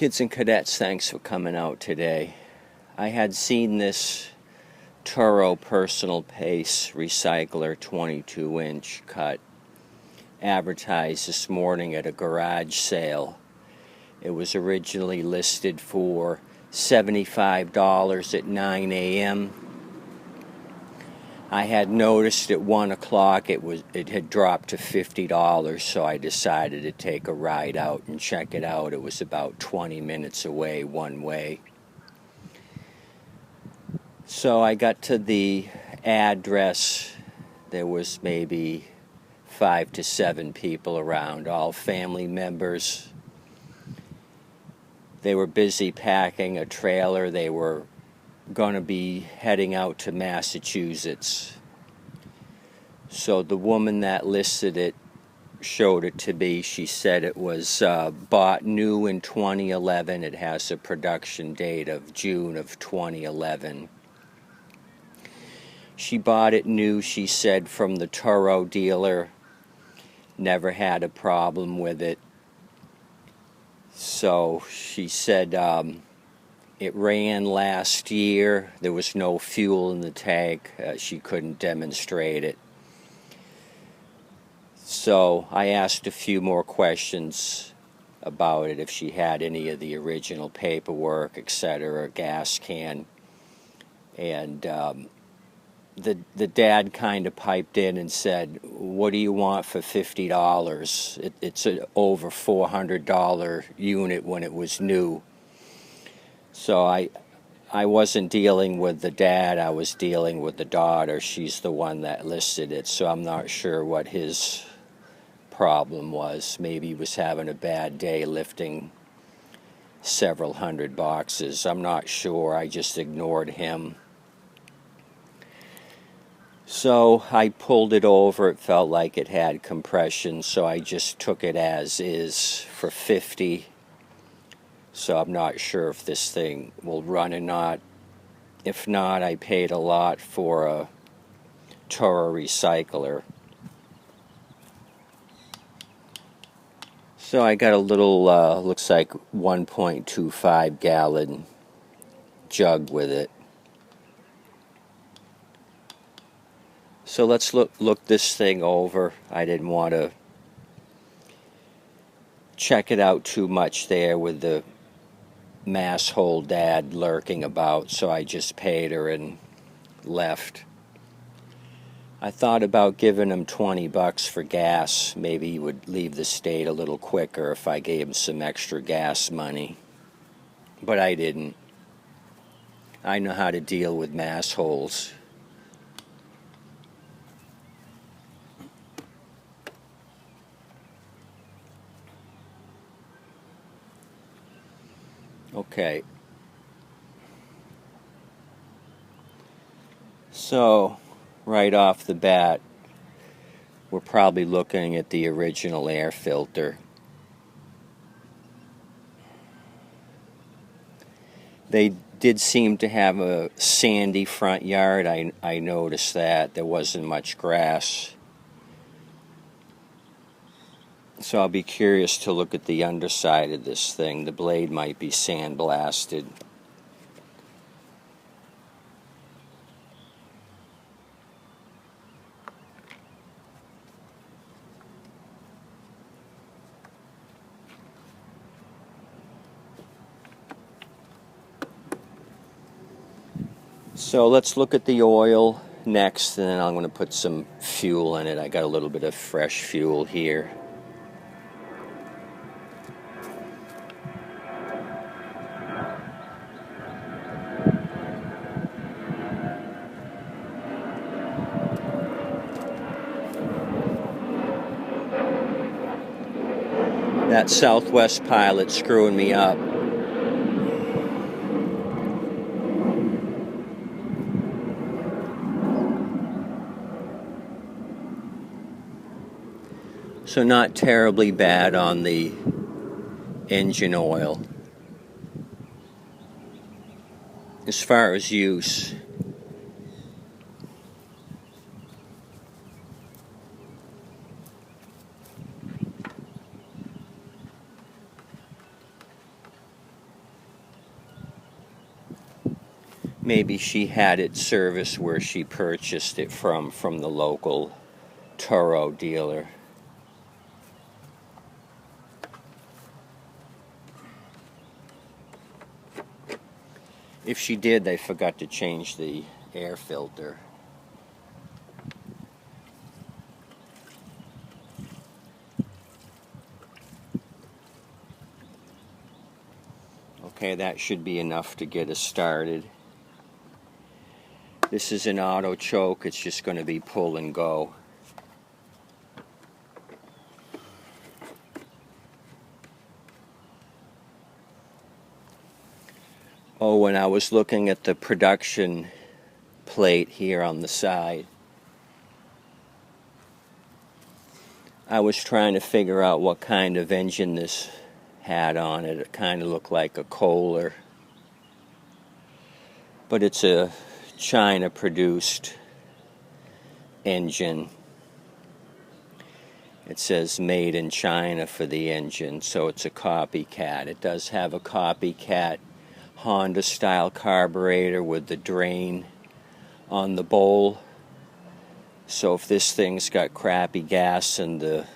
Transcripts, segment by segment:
Kids and cadets, thanks for coming out today. I had seen this Toro Personal Pace Recycler 22-inch cut advertised this morning at a garage sale. It was originally listed for $75 at 9 a.m. I had noticed at 1 o'clock it had dropped to $50, so I decided to take a ride out and check it out. It was about 20 minutes away one way. So I got to the address. There was maybe 5 to 7 people around, all family members. They were busy packing a trailer. They were going to be heading out to Massachusetts. So the woman that listed it showed it to me. She said it was bought new in 2011. It has a production date of June of 2011. She bought it new, she said, from the Toro dealer. Never had a problem with it. So she said it ran last year. There was no fuel in the tank. She couldn't demonstrate it. So I asked a few more questions about it, if she had any of the original paperwork, etc., gas can. And the dad kind of piped in and said, "What do you want for $50? It's an over $400 unit when it was new." So I wasn't dealing with the dad, I was dealing with the daughter. She's the one that listed it, so I'm not sure what his problem was. Maybe he was having a bad day lifting several hundred boxes. I'm not sure. I just ignored him. So I pulled it over. It felt like it had compression, so I just took it as is for $50. So I'm not sure if this thing will run or not. If not, I paid a lot for a Toro Recycler. So I got a little, looks like 1.25 gallon jug with it. So let's look this thing over. I didn't want to check it out too much there with the masshole dad lurking about, so I just paid her and left. I thought about giving him $20 for gas. Maybe he would leave the state a little quicker if I gave him some extra gas money. But I didn't. I know how to deal with massholes. Okay. So, right off the bat, we're probably looking at the original air filter. They did seem to have a sandy front yard. I noticed that. There wasn't much grass. So I'll be curious to look at the underside of this thing. The blade might be sandblasted. So let's look at the oil next, and then I'm going to put some fuel in it. I got a little bit of fresh fuel here. That Southwest pilot screwing me up. So not terribly bad on the engine oil. As far as use, Maybe she had it serviced where she purchased it from the local Toro dealer. If she did, they forgot to change the air filter. Okay, that should be enough to get us started. This is an auto choke. It's just going to be pull and go. Oh, when I was looking at the production plate here on the side, I was trying to figure out what kind of engine this had on it. It kind of looked like a Kohler, but it's a China-produced engine. It says made in China for the engine, so it's a copycat. It does have a copycat Honda-style carburetor with the drain on the bowl. So if this thing's got crappy gas in the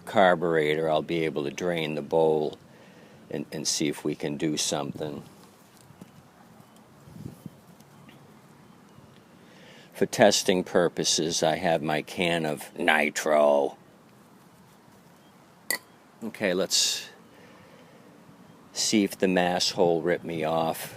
carburetor, I'll be able to drain the bowl and see if we can do something. For testing purposes, I have my can of nitro. Okay, let's see if the mass hole ripped me off.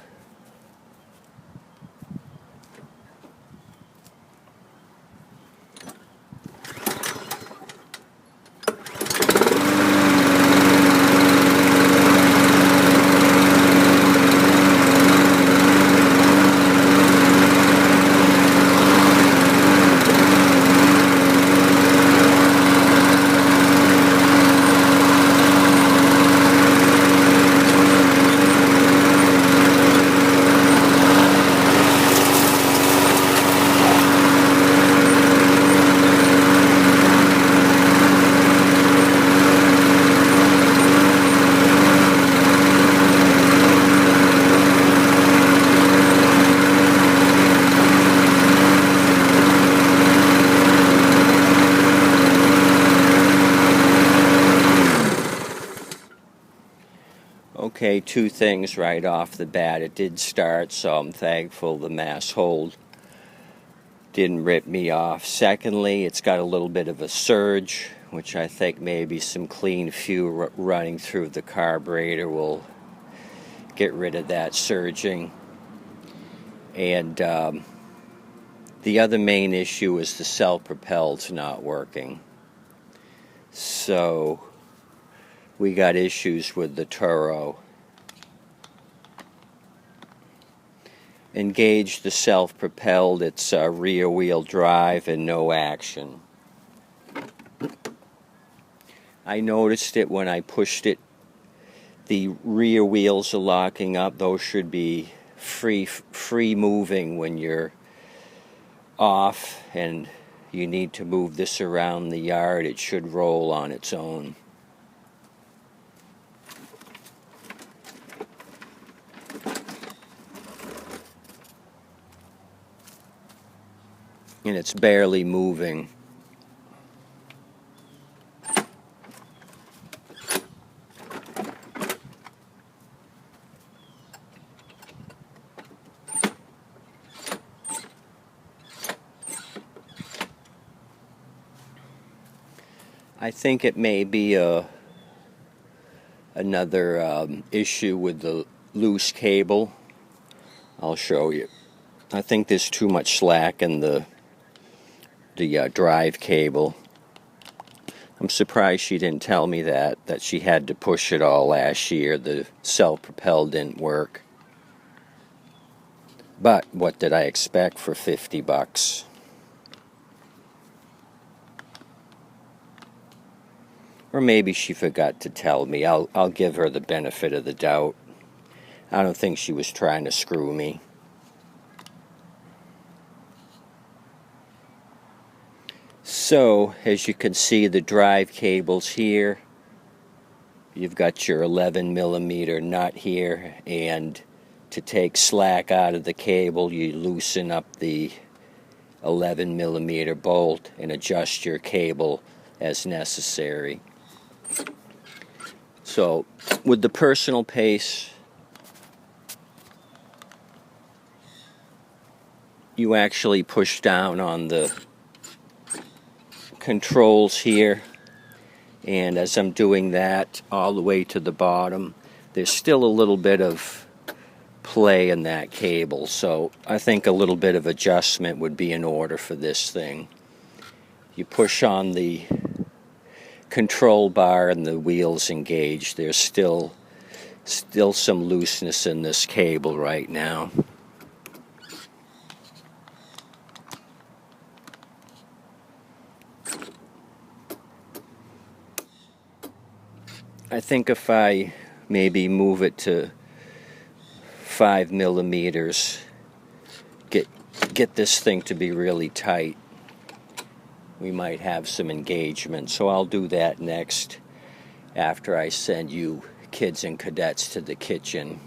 Okay, two things right off the bat. It did start, so I'm thankful the mass hold didn't rip me off. Secondly, it's got a little bit of a surge, which I think maybe some clean fuel running through the carburetor will get rid of that surging. And the other main issue is the self-propelled's not working. So we got issues with the Toro. Engage the self-propelled, it's rear wheel drive and no action. I noticed it when I pushed it. The rear wheels are locking up. Those should be free moving when you're off and you need to move this around the yard. It should roll on its own. And it's barely moving. I think it may be another issue with the loose cable. I'll show you. I think there's too much slack in the drive cable. I'm surprised she didn't tell me that she had to push it all last year. The self-propelled didn't work. But what did I expect for $50? Or maybe she forgot to tell me. I'll give her the benefit of the doubt. I don't think she was trying to screw me. So, as you can see, the drive cable's here. You've got your 11 millimeter nut here and To take slack out of the cable, you loosen up the 11 millimeter bolt and adjust your cable as necessary. So with the Personal Pace, you actually push down on the controls here, and as I'm doing that all the way to the bottom, there's still a little bit of play in that cable, so I think a little bit of adjustment would be in order for this thing. You push on the control bar and the wheels engage. There's still some looseness in this cable right now. I think if I maybe move it to 5 millimeters, get this thing to be really tight, we might have some engagement. So I'll do that next, after I send you kids and cadets to the kitchen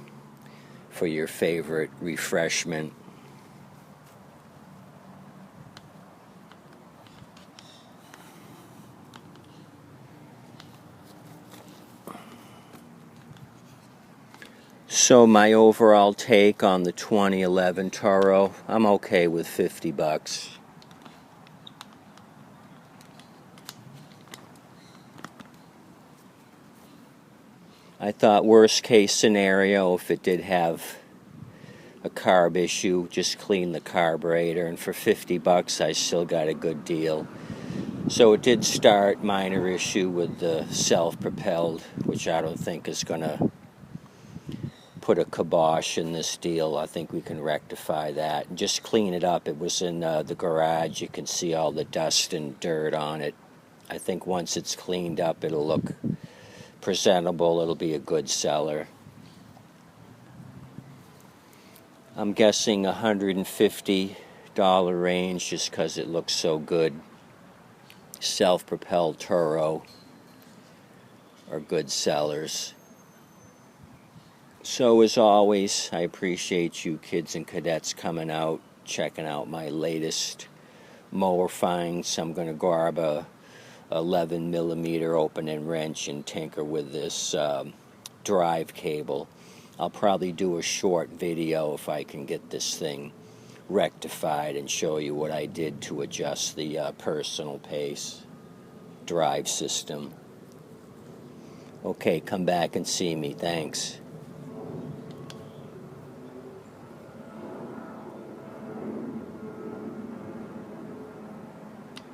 for your favorite refreshment. So my overall take on the 2011 Toro, I'm okay with $50. I thought worst case scenario, if it did have a carb issue, just clean the carburetor, and for $50 I still got a good deal. So it did start minor issue with the self-propelled, which I don't think is going to put a kibosh in this deal. I think we can rectify that and just clean it up. It was in the garage. You can see all the dust and dirt on it. I think once it's cleaned up, it'll look presentable. It'll be a good seller. I'm guessing $150 range just because it looks so good. Self-propelled Toro are good sellers. So as always, I appreciate you kids and cadets coming out, checking out my latest mower finds. I'm going to grab a 11 millimeter open-end wrench and tinker with this drive cable. I'll probably do a short video if I can get this thing rectified and show you what I did to adjust the Personal Pace drive system. Okay, come back and see me. Thanks.